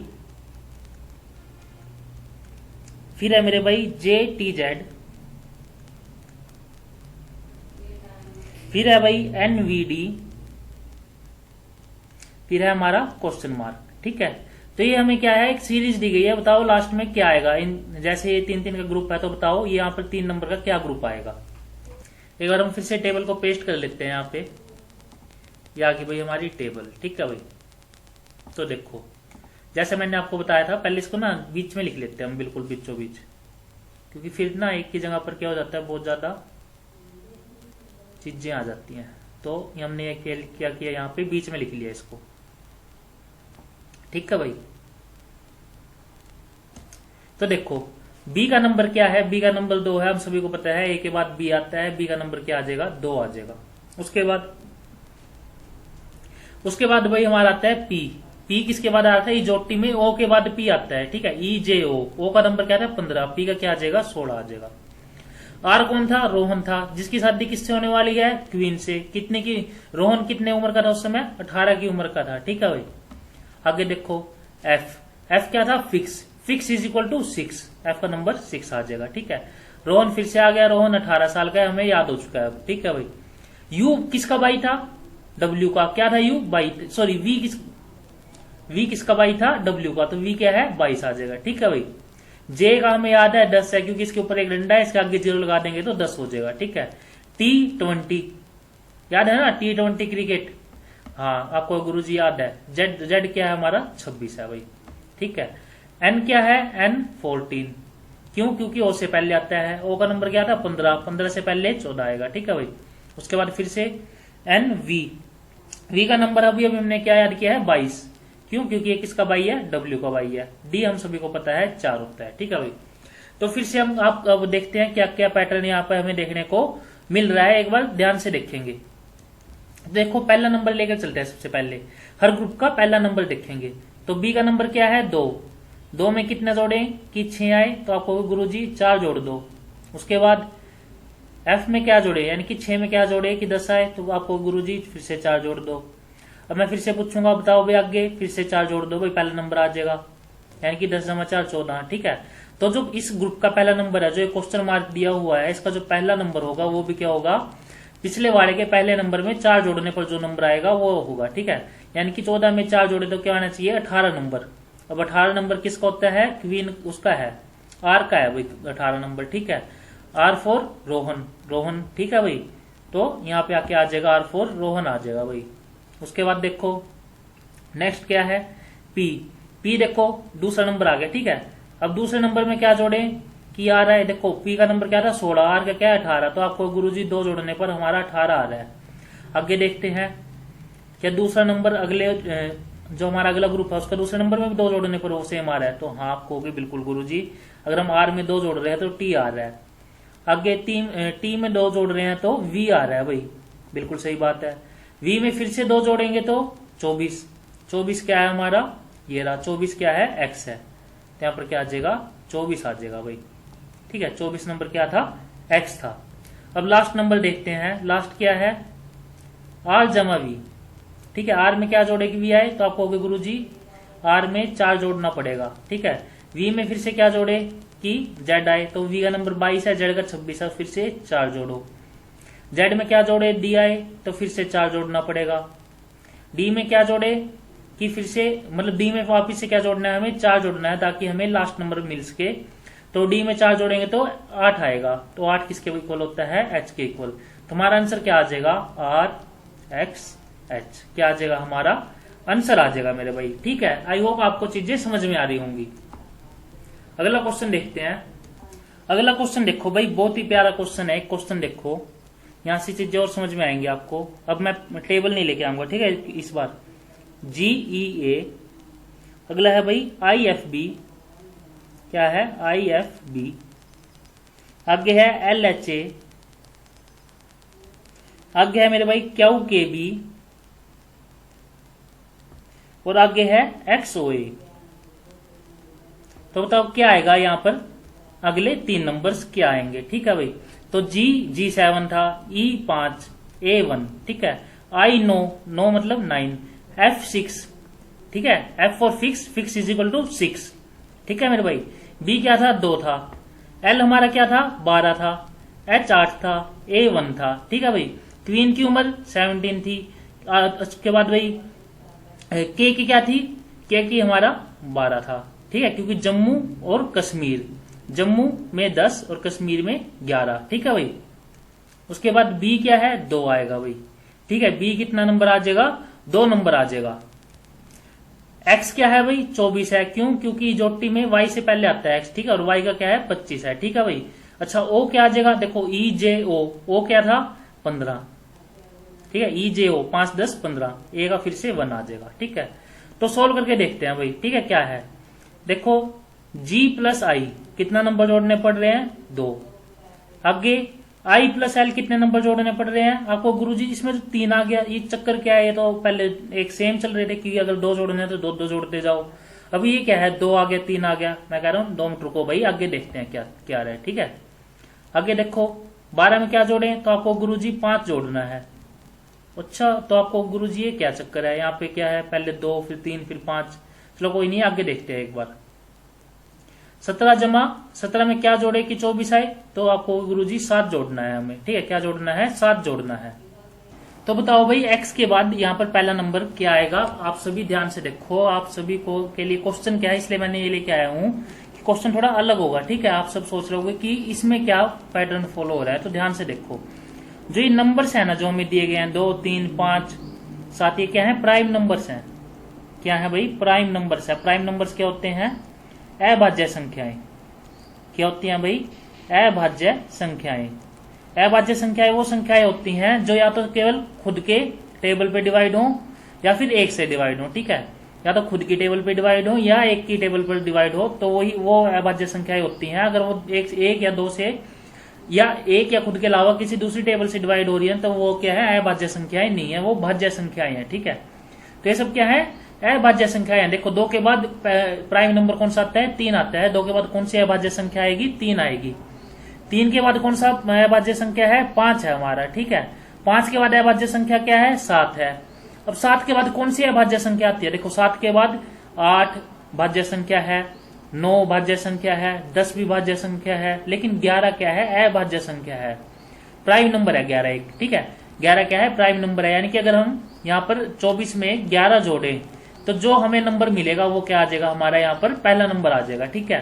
फिर है मेरे भाई जे टी जेड, फिर है भाई एन वी डी, फिर है हमारा क्वेश्चन मार्क। ठीक है, तो ये हमें क्या है, एक सीरीज दी गई है। बताओ लास्ट में क्या आएगा। इन जैसे ये 3 3 का ग्रुप है, तो बताओ ये यहाँ पर 3 नंबर का क्या ग्रुप आएगा। एक बार हम फिर से टेबल को पेस्ट कर लेते हैं यहाँ पे। ये आ गई भाई हमारी टेबल। ठीक है भाई, तो देखो जैसे मैंने आपको बताया था, पहले इसको ना बीच में लिख लेते हैं हम, बिल्कुल बीचों बीच, क्योंकि फिर ना एक की जगह पर क्या हो जाता है, बहुत ज्यादा चीजें आ जाती हैं। तो हमने क्या किया, यहाँ पे बीच में लिख लिया इसको। ठीक है भाई, तो देखो बी का नंबर क्या है, बी का नंबर 2 है, हम सभी को पता है। ए के बाद बी आता है, बी का नंबर क्या आ जाएगा, 2 आ जाएगा। उसके बाद भाई हमारा आता है पी। पी किसके बाद आता है, इजोटी में ओ के बाद पी आता है। ठीक है, ई जे ओ का नंबर क्या था 15, पी का क्या आ जाएगा 16 आ जाएगा। आर कौन था, रोहन था, जिसकी शादी किससे होने वाली है, क्वीन से। कितने की, रोहन कितने उम्र का था उस समय, 18 की उम्र का था। ठीक है भाई, आगे देखो एफ, एफ क्या था, fix, fix is equal to 6, F का नंबर 6 आ जाएगा। ठीक है, रोहन फिर से आ गया, रोहन 18 साल का है, हमें याद हो चुका है। ठीक है भाई, यू किसका भाई था, डब्ल्यू का। क्या था यू, बाई, सॉरी वी किसका भाई था, डब्ल्यू का। तो वी क्या है 22 आ जाएगा। ठीक है भाई, जे का हमें याद है 10 है, क्योंकि इसके ऊपर एक डंडा है, इसके आगे 0 लगा देंगे तो 10 हो जाएगा। ठीक है, T20 याद है ना, T20 क्रिकेट, हाँ आपको गुरुजी याद है। जेड, जेड क्या है हमारा 26 है भाई। ठीक है, एन क्या है, एन 14, क्यों, क्योंकि ओ से पहले आता है। ओ का नंबर क्या था 15, 15 से पहले 14 आएगा। ठीक है भाई, उसके बाद फिर से एन वी, वी का नंबर अभी हमने क्या याद किया है 22, क्यों, क्योंकि ये किसका भाई है, डब्ल्यू का भाई है। डी हम सभी को पता है 4 होता है। ठीक है भाई, तो फिर से हम आप अब देखते हैं क्या क्या पैटर्न यहाँ पर हमें देखने को मिल रहा है, एक बार ध्यान से देखेंगे। देखो पहला नंबर लेकर चलते हैं, सबसे पहले हर ग्रुप का पहला नंबर देखेंगे। तो बी का नंबर क्या है 2, 2 में कितने जोड़े कि 6 आए, तो आपको गुरुजी 4 जोड़ दो। उसके बाद एफ में क्या जोड़े, यानी कि 6 में क्या जोड़े कि 10 आए, तो आपको गुरुजी फिर से 4 जोड़ दो। अब मैं फिर से पूछूंगा, बताओ भाई आगे, फिर से 4 जोड़ दो भाई, पहला नंबर आ जाएगा, यानी कि 10 जमा 4 14। ठीक है, तो जो इस ग्रुप का पहला नंबर है, जो क्वेश्चन मार्क दिया हुआ है, इसका जो पहला नंबर होगा वो भी क्या होगा, पिछले वाले के पहले नंबर में 4 जोड़ने पर जो नंबर आएगा वो होगा। ठीक है, यानी कि 14 में 4 जोड़े तो क्या आना चाहिए 18 नंबर। अब 18 नंबर किसका होता है, क्वीन उसका है, आर का है भाई 18 नंबर, ठीक है। आर फॉर रोहन, रोहन, ठीक है भाई। तो यहाँ पे आके आ जाएगा आर फॉर रोहन आ जाएगा भाई। उसके बाद देखो नेक्स्ट क्या है, पी। पी देखो दूसरा नंबर आ गया, ठीक है। अब दूसरे नंबर में क्या जोड़े कि आ रहा है, देखो पी का नंबर क्या था 16, आर का क्या है 18, तो आपको गुरुजी 2 जोड़ने पर हमारा 18 आ रहा है। आगे देखते हैं क्या दूसरा नंबर अगले जो हमारा अगला ग्रुप है उसका दूसरे नंबर में भी 2 जोड़ने पर वो सेम आ रहा है, तो हाँ आपको होगी बिल्कुल गुरुजी। अगर हम आर में 2 जोड़ रहे हैं तो टी आ रहा है। आगे टी में 2 जोड़ रहे हैं तो वी आ रहा है भाई, बिल्कुल सही बात है। वी में फिर से 2 जोड़ेंगे तो 24, 24 क्या है हमारा, ये रहा 24 क्या है एक्स है, तो यहाँ पर क्या आ जाएगा 24 आ जाएगा भाई, ठीक है। 24 नंबर क्या था, एक्स था। अब लास्ट नंबर देखते हैं, लास्ट क्या है आर जमा वी, ठीक है। आर में क्या जोड़ेगी वी आए, तो आपको गुरुजी आर में 4 जोड़ना पड़ेगा, ठीक है। वी में फिर से क्या जोड़े कि जेड आए, तो वी का नंबर 22 है, जेड का 26 है, फिर से 4 जोड़ो। जेड में क्या जोड़े डी आए, तो फिर से 4 जोड़ना पड़ेगा। डी में क्या जोड़े कि फिर से मतलब डी में वापिस से क्या जोड़ना है, हमें 4 जोड़ना है ताकि हमें लास्ट नंबर मिल सके। तो डी में 4 जोड़ेंगे तो 8 आएगा, तो 8 किसके इक्वल होता है, एच के इक्वल। तो हमारा आंसर क्या आ जाएगा, आर एक्स एच, क्या आ जाएगा हमारा आंसर आ जाएगा मेरे भाई, ठीक है। आई होप आपको चीजें समझ में आ रही होंगी। अगला क्वेश्चन देखते हैं। अगला क्वेश्चन देखो भाई, बहुत ही प्यारा क्वेश्चन है। एक क्वेश्चन देखो, यहां से चीजें और समझ में आएंगी आपको। अब मैं टेबल नहीं लेके आऊंगा, ठीक है, इस बार GEA। अगला है भाई IFB, क्या है IFB। आगे है LHA, आगे है मेरे भाई QKB, और आगे है XOA। तो बताओ क्या आएगा यहाँ पर, अगले 3 नंबर्स क्या आएंगे, ठीक है भाई। तो G7 था, E5, A1, ठीक है। I9, 9 मतलब 9, F6, ठीक है। F for fix, fix is equal to 6, ठीक है मेरे भाई। B क्या था 2 था, L हमारा क्या था 12 था, H 8 था, A1 था, ठीक है भाई। क्वीन की उम्र 17 थी। उसके बाद भाई K की क्या थी, K की हमारा 12 था, ठीक है, क्योंकि जम्मू और कश्मीर, जम्मू में 10 और कश्मीर में 11, ठीक है भाई। उसके बाद बी क्या है 2 आएगा भाई, ठीक है। बी कितना नंबर आ जाएगा, 2 नंबर आ जाएगा। एक्स क्या है भाई 24 है, क्यों, क्योंकि जोटी में वाई से पहले आता है एक्स, ठीक है, और वाई का क्या है 25 है, ठीक है भाई। अच्छा ओ क्या आ जाएगा, देखो EJO, ओ क्या था 15, ठीक है। EJO 5 10 15, ए का फिर से 1 आ जाएगा, ठीक है। तो सोल्व करके देखते हैं भाई, ठीक है। क्या है देखो G प्लस आई कितना नंबर जोड़ने पड़ रहे हैं 2। आगे I प्लस L कितने नंबर जोड़ने पड़ रहे हैं आपको गुरुजी, इसमें तो 3 आ गया। ये चक्कर क्या है, ये तो पहले एक सेम चल रहे थे कि अगर 2 जोड़ने हैं तो 2 2 जोड़ते जाओ। अभी ये क्या है 2 आ गया 3 आ गया, मैं कह रहा हूँ 2 मिनट रुको भाई, आगे देखते हैं क्या क्या रहा है, ठीक है। आगे देखो 12 में क्या जोड़े, तो आपको गुरुजी 5 जोड़ना है। अच्छा तो आपको गुरुजी ये क्या चक्कर है, यहाँ पे क्या है पहले 2 फिर 3 फिर 5, चलो कोई नहीं आगे देखते हैं एक बार। 17 जमा 17 में क्या जोड़े कि 24 आए, तो आपको गुरुजी 7 जोड़ना है हमें, ठीक है। क्या जोड़ना है 7 जोड़ना है। तो बताओ भाई x के बाद यहाँ पर पहला नंबर क्या आएगा, आप सभी ध्यान से देखो। आप सभी को के लिए क्वेश्चन क्या है, इसलिए मैंने ये लेके आया हूँ कि क्वेश्चन थोड़ा अलग होगा, ठीक है। आप सब सोच रहे होंगे कि इसमें क्या पैटर्न फॉलो हो रहा है, तो ध्यान से देखो। जो ये नंबर्स है ना जो हमें दिए गए हैं 2 3 5 7, ये क्या है प्राइम नंबर्स हैं। क्या है भाई प्राइम नंबर्स है। प्राइम नंबर्स क्या होते हैं, अभाज्य संख्याएं। क्या होती हैं भाई, अभाज्य संख्याएं। अभाज्य संख्याएं वो संख्याएं होती हैं जो या तो केवल खुद के टेबल पे डिवाइड हो या फिर 1 से डिवाइड हो, ठीक है। या तो खुद की टेबल पे डिवाइड हो या 1 की टेबल पर डिवाइड हो, तो वही वो अभाज्य संख्याएं होती हैं। अगर वो एक या 2 से या 1 या खुद के अलावा किसी दूसरी टेबल से डिवाइड हो रही है, तो वो क्या है अभाज्य संख्याएं नहीं है, वो भाज्य संख्याएं हैं, ठीक है। तो ये सब क्या है अभाज्य संख्याएं। देखो 2 के बाद प्राइम नंबर कौन सा आता है 3 आता है। 2 के बाद कौन सी अभाज्य संख्या आएगी 3 आएगी। 3 के बाद कौन सा अभाज्य संख्या है 5 है हमारा, ठीक है। 5 के बाद अभाज्य संख्या क्या है 7 है। अब 7 के बाद कौन सी अभाज्य संख्या आती है, देखो 7 के बाद 8 भाज्य संख्या है, 9 भाज्य संख्या है, 10 भी भाज्य संख्या है, लेकिन 11 क्या है अभाज्य संख्या है, प्राइम नंबर है 11 एक, ठीक है। 11 क्या है प्राइम नंबर है, यानी कि अगर हम यहाँ पर 24 में 11 जोड़े तो जो हमें नंबर मिलेगा वो क्या आ जाएगा हमारा यहाँ पर पहला नंबर आ जाएगा, ठीक है।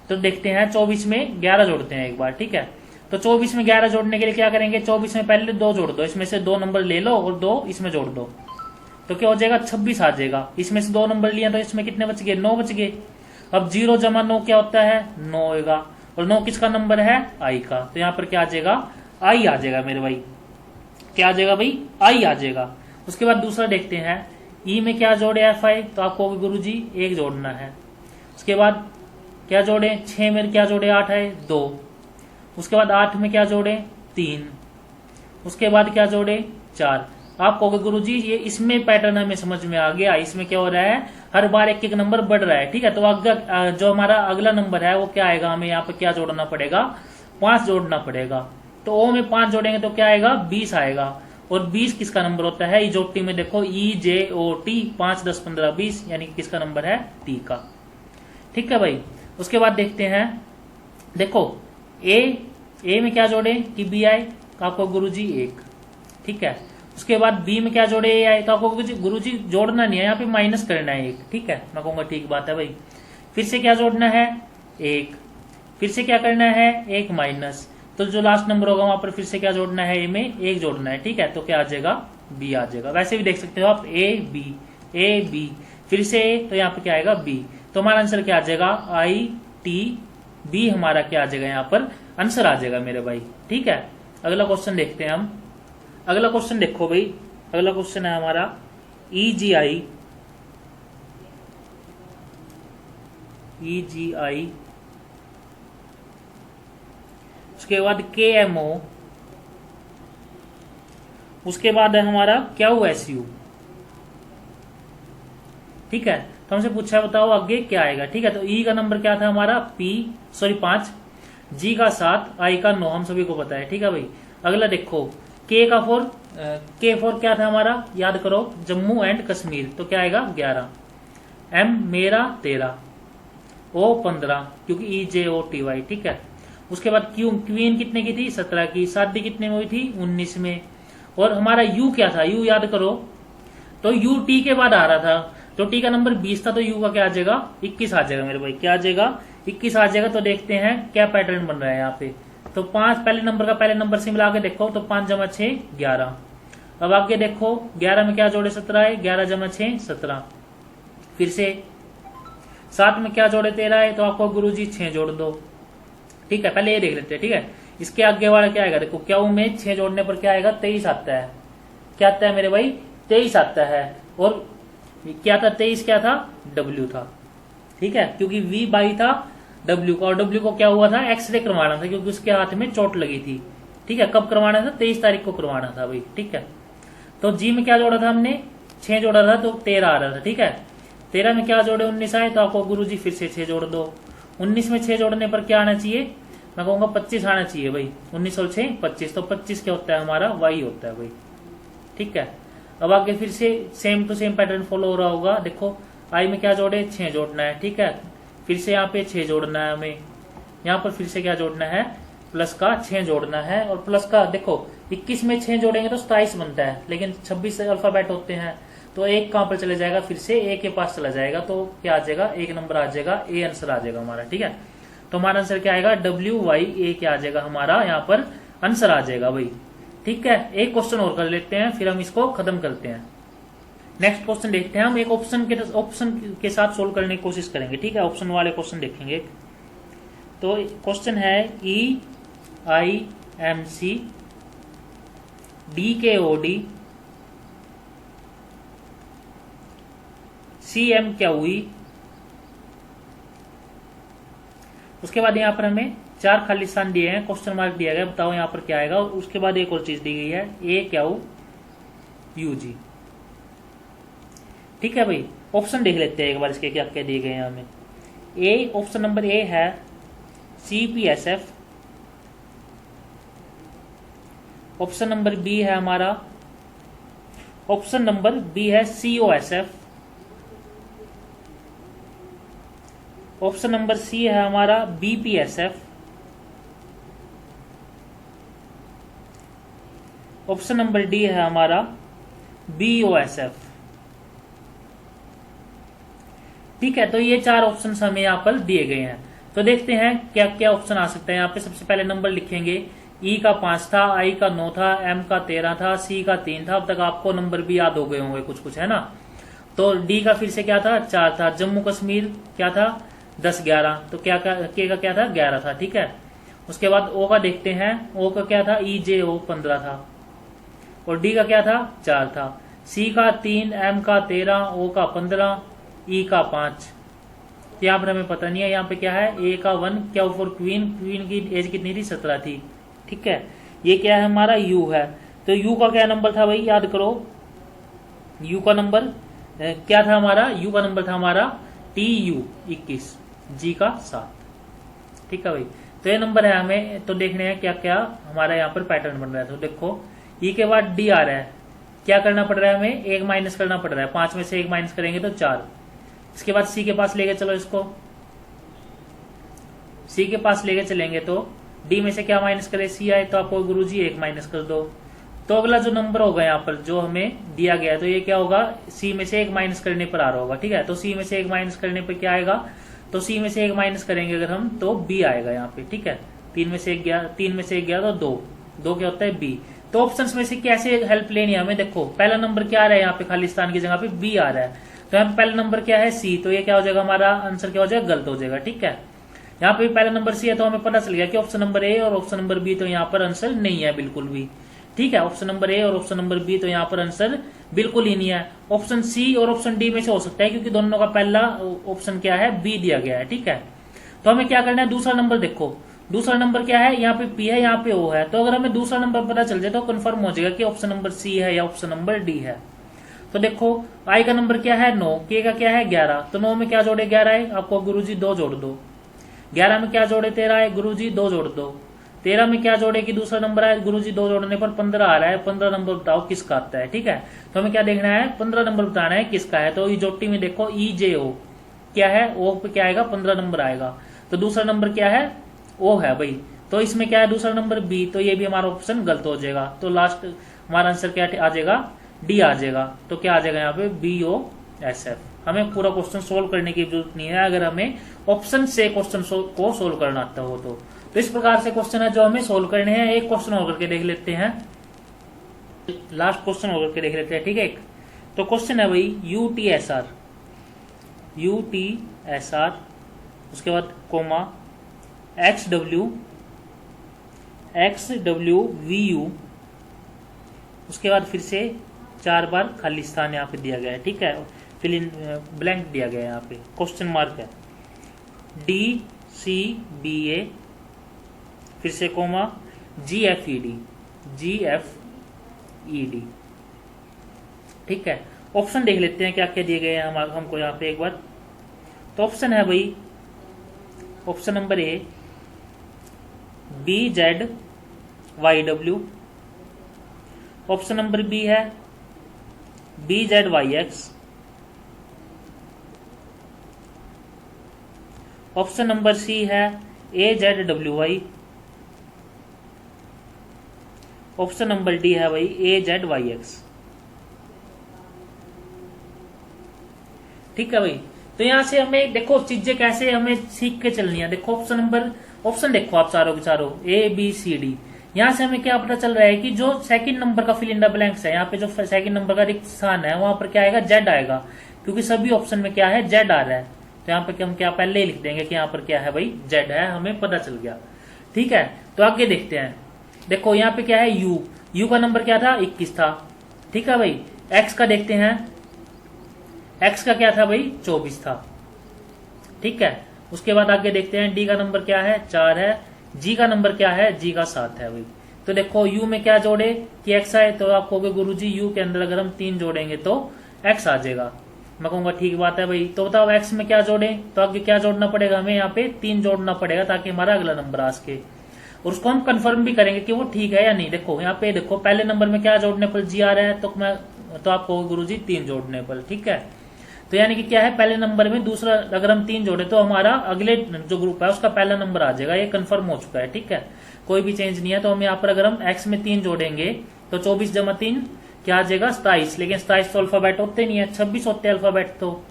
तो देखते हैं 24 में 11 जोड़ते हैं एक बार, ठीक है। तो 24 में 11 जोड़ने के लिए क्या करेंगे, 24 में पहले 2 जोड़ दो, इसमें से 2 नंबर ले लो और 2 इसमें जोड़ दो, तो क्या हो जाएगा 26 आ जाएगा। इसमें से 2 नंबर लिया तो इसमें कितने बच गए, 9 बच गए। अब 0 जमा 9 क्या होता है, 9 होगा, और 9 किसका नंबर है, आई का, तो यहाँ पर क्या आ जाएगा, आई आ जाएगा मेरे भाई, क्या आ जाएगा भाई, आई आ जाएगा। उसके बाद दूसरा देखते हैं, ई में क्या जोड़े एफ आई, तो आपको गुरुजी 1 जोड़ना है। उसके बाद क्या जोड़े, 6 में क्या जोड़े 8 है 2, उसके बाद 8 में क्या जोड़े 3, उसके बाद क्या जोड़े 4। आप कहोगे गुरुजी ये इसमें पैटर्न हमें समझ में आ गया, इसमें क्या हो रहा है, हर बार एक एक नंबर बढ़ रहा है, ठीक है। तो अगला जो हमारा अगला नंबर है वो क्या आएगा, हमें यहाँ पे क्या जोड़ना पड़ेगा, 5 जोड़ना पड़ेगा। तो ओ में 5 जोड़ेंगे तो क्या आएगा, 20 आएगा। और 20 किसका नंबर होता है, इजोटी में देखो EJOT 5 10 15 20, यानी किसका नंबर है, टी का, ठीक है भाई। उसके बाद देखते हैं, देखो ए में क्या जोड़े कि बी आई, तो आपको गुरुजी 1, ठीक है। उसके बाद बी में क्या जोड़े ए आई, तो आपको गुरुजी जोड़ना नहीं है, यहाँ पे माइनस करना है 1, ठीक है। मैं कहूंगा ठीक बात है भाई। फिर से क्या जोड़ना है 1, फिर से क्या करना है 1 माइनस, तो जो लास्ट नंबर होगा वहां पर फिर से क्या जोड़ना है, ए में 1 जोड़ना है, ठीक है। तो क्या आ जाएगा, बी आ जाएगा। वैसे भी देख सकते हो आप ए बी, फिर से ए, तो यहाँ पे क्या आएगा बी, तो हमारा आंसर क्या आ जाएगा, ITB हमारा क्या आ जाएगा, यहाँ पर आंसर आ जाएगा मेरे भाई, ठीक है। अगला क्वेश्चन देखते हैं हम। अगला क्वेश्चन देखो भाई, अगला क्वेश्चन है हमारा EGI, उसके बाद KMO, उसके बाद है हमारा QSU, ठीक है। तो हमसे पूछा है बताओ आगे क्या आएगा, ठीक है। तो E का नंबर क्या था हमारा 5, G का 7, I का 9, हम सभी को पता है, ठीक है भाई। अगला देखो K का 4, K4 क्या था हमारा, याद करो, जम्मू एंड कश्मीर, तो क्या आएगा 11, M मेरा 13, O 15 क्योंकि EJOTY, ठीक है। उसके बाद क्वीन कितने की थी, 17 की, शादी कितने में हुई थी, 19 में। और हमारा U क्या था, U याद करो, तो U T के बाद आ रहा था, तो T का नंबर 20 था, तो U का क्या आ जाएगा, 21 आ जाएगा मेरे भाई, क्या आ जाएगा 21 आ जाएगा। तो देखते हैं क्या पैटर्न बन रहा है यहाँ पे। तो 5 पहले नंबर का पहले नंबर से मिला के देखो, तो 5 जमा 6 11। अब आगे देखो 11 में क्या जोड़े 17 है, 11 जमा 6 17। फिर से 7 में क्या जोड़े 13 है, तो आपको गुरुजी 6 जोड़ दो, ठीक है। पहले ये देख लेते हैं, ठीक है। इसके आगे वाला क्या आएगा, देखो क्या में 6 जोड़ने पर क्या आएगा, 23 आता है, क्या आता है मेरे भाई, 23 आता है। और क्या था 23, क्या था W था, ठीक है, क्योंकि V बाई था W का, और W को क्या हुआ था, एक्सरे करवाना था, क्योंकि उसके हाथ में चोट लगी थी, ठीक है। कब करवाना था, 23 तारीख को करवाना था भाई, ठीक है। तो G में क्या जोड़ा था हमने, 6 जोड़ा था, तो 13 आ रहा था, ठीक है। 13 में क्या जोड़े 19 आए, तो आपको गुरुजी फिर से 6 जोड़ दो। 19 में 6 जोड़ने पर क्या आना चाहिए, मैं कहूंगा 25 आना चाहिए भाई, 19 और 6 25, तो 25 क्या होता है हमारा, Y होता है भाई, ठीक है। अब आगे फिर से same to same pattern follow हो रहा होगा। देखो I में क्या जोड़े 6 जोड़ना है, ठीक है। फिर से यहाँ पे 6 जोड़ना है हमें, यहाँ पर फिर से क्या जोड़ना है, प्लस का 6 जोड़ना है। और प्लस का देखो 21 में 6 जोड़ेंगे तो 27 बनता है, लेकिन 26 अल्फाबेट होते हैं, तो 1 कहां पर चले जाएगा, फिर से A के पास चला जाएगा, तो क्या आ जाएगा, 1 नंबर आ जाएगा, A आंसर आ जाएगा हमारा, ठीक है। तो हमारा आंसर क्या आएगा, WYA क्या आ जाएगा हमारा, यहाँ पर आंसर आ जाएगा भाई, ठीक है। एक क्वेश्चन और कर लेते हैं, फिर हम इसको खत्म करते हैं। नेक्स्ट क्वेश्चन देखते हैं हम, एक ऑप्शन के साथ सोल्व करने की कोशिश करेंगे, ठीक है। ऑप्शन वाले क्वेश्चन देखेंगे। तो क्वेश्चन है EIMC DKOD CMQE, उसके बाद यहाँ पर हमें 4 खाली स्थान दिए हैं, क्वेश्चन मार्क दिया गया, बताओ यहाँ पर क्या आएगा। और उसके बाद एक और चीज दी गई है AQUG, ठीक है भाई। ऑप्शन देख लेते हैं एक बार इसके क्या क्या दिए गए हैं हमें। ऑप्शन नंबर A है CPSF, ऑप्शन नंबर B है हमारा, ऑप्शन नंबर B है COSF, ऑप्शन नंबर C है हमारा BPSF, ऑप्शन नंबर D है हमारा BOSF, ठीक है। तो ये 4 ऑप्शन हमें यहाँ पर दिए गए हैं। तो देखते हैं क्या क्या ऑप्शन आ सकता है। यहाँ पे सबसे पहले नंबर लिखेंगे, ई का 5 था, आई का 9 था, एम का 13 था, सी का 3 था। अब तक आपको नंबर भी याद हो गए होंगे कुछ कुछ, है ना। तो डी का फिर से क्या था, 4 था। जम्मू कश्मीर क्या था, 10 11। तो क्या के का क्या था, 11 था, ठीक है। उसके बाद ओ का देखते हैं, ओ का क्या था, ई जे ओ 15 था, और डी का क्या था, 4 था। सी का 3, एम का 13, ओ का 15, ई का 5। यहाँ पर हमें पता नहीं है, यहाँ पे क्या है, ए का 1, क्या फॉर क्वीन, क्वीन की एज कितनी थी, 17 थी, ठीक है। ये क्या है, हमारा यू है। तो यू का क्या नंबर था भाई, याद करो। यू का नंबर क्या था हमारा, यू का नंबर था हमारा TU 21, जी का 7, ठीक है भाई। तो ये नंबर है, हमें तो देखने हैं क्या क्या हमारा यहाँ पर पैटर्न बन रहा है। तो देखो ई के बाद डी आ रहा है, क्या करना पड़ रहा है हमें, 1 माइनस करना पड़ रहा है। 5 में से 1 माइनस करेंगे तो 4। इसके बाद सी के पास लेके चलो, इसको सी के पास लेके चलेंगे तो डी में से क्या माइनस करे, सी आए तो आपको गुरुजी 1 माइनस कर दो। तो अगला जो नंबर होगा यहाँ पर जो हमें दिया गया है, तो ये क्या होगा, सी में से 1 माइनस करने पर आ रहा होगा, ठीक है। तो सी में से 1 माइनस करने पर क्या आएगा, तो सी में से 1 माइनस करेंगे अगर हम तो बी आएगा यहाँ पे, ठीक है। 3 में से 1 गया, 3 में से 1 गया तो 2 क्या होता है, बी। तो ऑप्शंस में से कैसे हेल्प लेनी है हमें, देखो पहला नंबर क्या आ रहा है यहाँ पे, खालिस्तान की जगह पे बी आ रहा है। तो यहाँ पे पहला नंबर क्या है, सी। तो ये क्या हो जाएगा, हमारा आंसर क्या हो जाएगा, गलत हो जाएगा, ठीक है। यहाँ पे पहला नंबर सी है, तो हमें पता चल गया कि ऑप्शन नंबर ए और ऑप्शन नंबर बी तो यहाँ पर आंसर नहीं है बिल्कुल भी, ठीक है। ऑप्शन नंबर ए और ऑप्शन नंबर बी तो यहाँ पर आंसर बिल्कुल ही नहीं है। ऑप्शन सी और ऑप्शन डी में से हो सकता है, क्योंकि दोनों का पहला ऑप्शन क्या है, बी दिया गया है, ठीक है। तो हमें क्या करना है, दूसरा नंबर देखो, दूसरा नंबर क्या है, यहाँ पे पी है, यहाँ पे ओ है। तो अगर हमें दूसरा नंबर पता चल जाए तो कंफर्म हो जाएगा कि ऑप्शन नंबर सी है या ऑप्शन नंबर डी है। तो देखो आई का नंबर क्या है, 9, के का क्या है, 11। तो 9 में क्या जोड़े, 11 है, आपको गुरुजी 2 जोड़ दो। 11 में क्या जोड़े, 13 है, गुरुजी 2 जोड़ दो। 13 में क्या जोड़े कि दूसरा नंबर है, गुरुजी 2 जोड़ने पर 15 आ रहा है। 15 नंबर बताओ किसका आता है, ठीक है। तो हमें क्या देखना है, 15 नंबर बताना है किसका है। तो जोटी में देखो ई जे ओ क्या है, ओ पे क्या आएगा, 15 नंबर आएगा। तो दूसरा नंबर क्या है, ओ है भाई। तो इसमें क्या है, दूसरा नंबर बी। तो ये भी हमारा ऑप्शन गलत हो जाएगा। तो लास्ट हमारा आंसर क्या आ जाएगा, डी आ जाएगा। तो क्या आ जाएगा यहाँ पे, BOSF। हमें पूरा क्वेश्चन सोल्व करने की जरूरत नहीं है अगर हमें ऑप्शन से क्वेश्चन को सोल्व करना आता हो तो इस प्रकार से क्वेश्चन है जो हमें सोल्व करने हैं। एक क्वेश्चन और करके देख लेते हैं, लास्ट क्वेश्चन और करके देख लेते हैं, ठीक है। तो क्वेश्चन है भाई UTSR, उसके बाद कोमा XWVU, उसके बाद फिर से 4 बार खालिस्तान यहाँ पे दिया गया है, ठीक है। फिल इन ब्लैंक दिया गया है, यहाँ पे क्वेश्चन मार्क है, DCBA, फिर से कोमा GFED, ठीक है। ऑप्शन देख लेते हैं क्या क्या दिए गए हैं हमको यहाँ पे एक बार। तो ऑप्शन है भाई, option number A BZYW, option number B है BZYX, ऑप्शन नंबर सी है AZWY, ऑप्शन नंबर डी है भाई AZYX, ठीक है भाई। तो यहां से हमें देखो चीजें कैसे हमें सीख के चलनी है। देखो ऑप्शन देखो आप चारों के चारों ABCD, यहां से हमें क्या पता चल रहा है कि जो सेकंड नंबर का फिल इन द ब्लैंक्स है, यहाँ पे जो सेकंड नंबर का रिक्त स्थान है वहां पर क्या आएगा, Z आएगा, क्योंकि सभी ऑप्शन में क्या है, Z आ रहा है। तो यहाँ पे हम क्या पहले ही लिख देंगे कि यहाँ पर क्या है भाई, Z है, हमें पता चल गया, ठीक है। तो आगे देखते हैं, देखो यहाँ पे क्या है, U का नंबर क्या था, 21 था, ठीक है भाई। X का देखते हैं, X का क्या था भाई, 24 था, ठीक है। उसके बाद आगे देखते हैं, D का नंबर क्या है, 4 है। G का नंबर क्या है, G का 7 है भाई। तो देखो U में क्या जोड़े कि X आए, तो आप कहोगे गुरुजी U के अंदर अगर हम 3 जोड़ेंगे तो X आ जाएगा। मैं कहूंगा ठीक बात है भाई। तो बताओ X में क्या जोड़े, तो आगे क्या जोड़ना पड़ेगा, हमें यहाँ पे 3 जोड़ना पड़ेगा ताकि हमारा अगला नंबर आ सके, और उसको हम कंफर्म भी करेंगे कि वो ठीक है या नहीं। देखो यहाँ पे देखो पहले नंबर में क्या जोड़ने पर G आ रहा है, तो आप कहोगे गुरुजी 3 जोड़ने पर, ठीक है। तो यानी कि क्या है, पहले नंबर में दूसरा अगर हम 3 जोड़े तो हमारा अगले जो ग्रुप है उसका पहला नंबर आ जाएगा, ये कंफर्म हो चुका है, ठीक है। कोई भी चेंज नहीं है। तो हम यहाँ पर अगर हम X में 3 जोड़ेंगे तो 24 जमा 3 क्या आ जाएगा, 27। लेकिन 27 तो अल्फाबेट होते नहीं है, 26 होते हैं अल्फाबेट। तो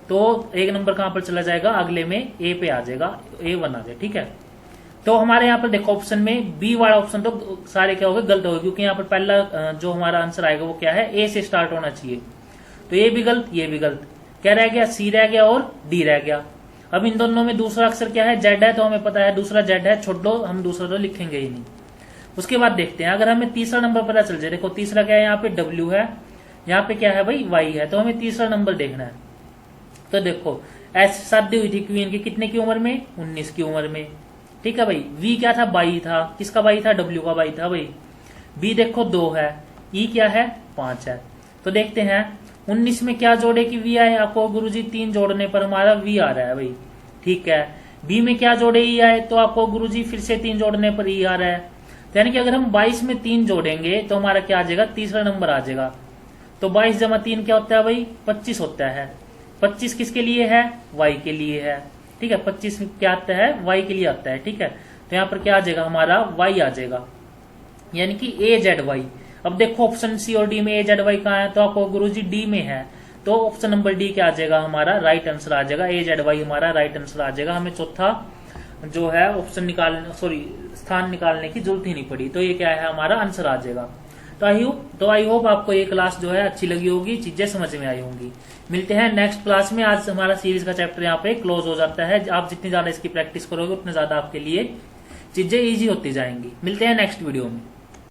तो 1 नंबर कहां पर चला जाएगा, अगले में ए पे आ जाएगा, A1 आ जाएगा। ठीक है, तो हमारे यहाँ पर देखो ऑप्शन में बी वाला ऑप्शन तो सारे क्या हो गए, गलत हो गए, क्योंकि यहाँ पर पहला जो हमारा आंसर आएगा वो क्या है, ए से स्टार्ट होना चाहिए। तो ये भी गलत, ये भी गलत। क्या रह गया, सी रह गया और डी रह गया। अब इन दोनों में दूसरा अक्षर क्या है, जेड है, तो हमें पता है दूसरा जेड है, छोड़ दो, हम दूसरा तो लिखेंगे ही नहीं। उसके बाद देखते हैं, अगर हमें तीसरा नंबर पता चल जाए, देखो तीसरा क्या है, यहाँ पे डब्ल्यू है, यहाँ पे क्या है भाई, वाई है, तो हमें तीसरा नंबर देखना है। तो देखो एस शादी हुई थी क्वीन की कितने की उम्र में, 19 की उम्र में। ठीक है भाई, वी क्या था, बाई था, किसका बाई था, डब्ल्यू का बाई था भाई। बी देखो 2 है, ई क्या है, 5 है। तो देखते हैं 19 में क्या जोड़े कि वी आए, आपको गुरुजी 3 जोड़ने पर हमारा वी आ रहा है भाई। ठीक है, बी में क्या जोड़े ई आए, तो आपको गुरुजी फिर से 3 जोड़ने पर ई आ रहा है। यानी कि अगर हम 22 में 3 जोड़ेंगे तो हमारा क्या आ जाएगा, तीसरा नंबर आ जाएगा। तो 22 जमा 3 क्या होता है भाई, 25 होता है। 25 किसके लिए है, वाई के लिए है। ठीक है, 25 क्या आता है, वाई के लिए आता है। ठीक है, तो यहाँ पर क्या आ जाएगा, हमारा वाई आ जाएगा, यानी कि ए जेड वाई। अब देखो ऑप्शन सी और डी में ए जेड वाई कहाँ है, तो आपको गुरुजी डी में है, तो ऑप्शन नंबर डी क्या आ जाएगा, हमारा राइट आंसर आ जाएगा, ए जेड वाई हमारा राइट आंसर आ जाएगा। हमें चौथा जो है ऑप्शन निकालने, सॉरी स्थान निकालने की जरूरत ही नहीं पड़ी, तो ये क्या है, हमारा आंसर आ जाएगा। तो आई होप आपको ये क्लास जो है अच्छी लगी होगी, चीजें समझ में आई होंगी। मिलते हैं नेक्स्ट क्लास में। आज हमारा सीरीज का चैप्टर यहाँ पे क्लोज हो जाता है। आप जितनी ज्यादा इसकी प्रैक्टिस करोगे उतने ज्यादा आपके लिए चीजें इजी होती जाएंगी। मिलते हैं नेक्स्ट वीडियो में।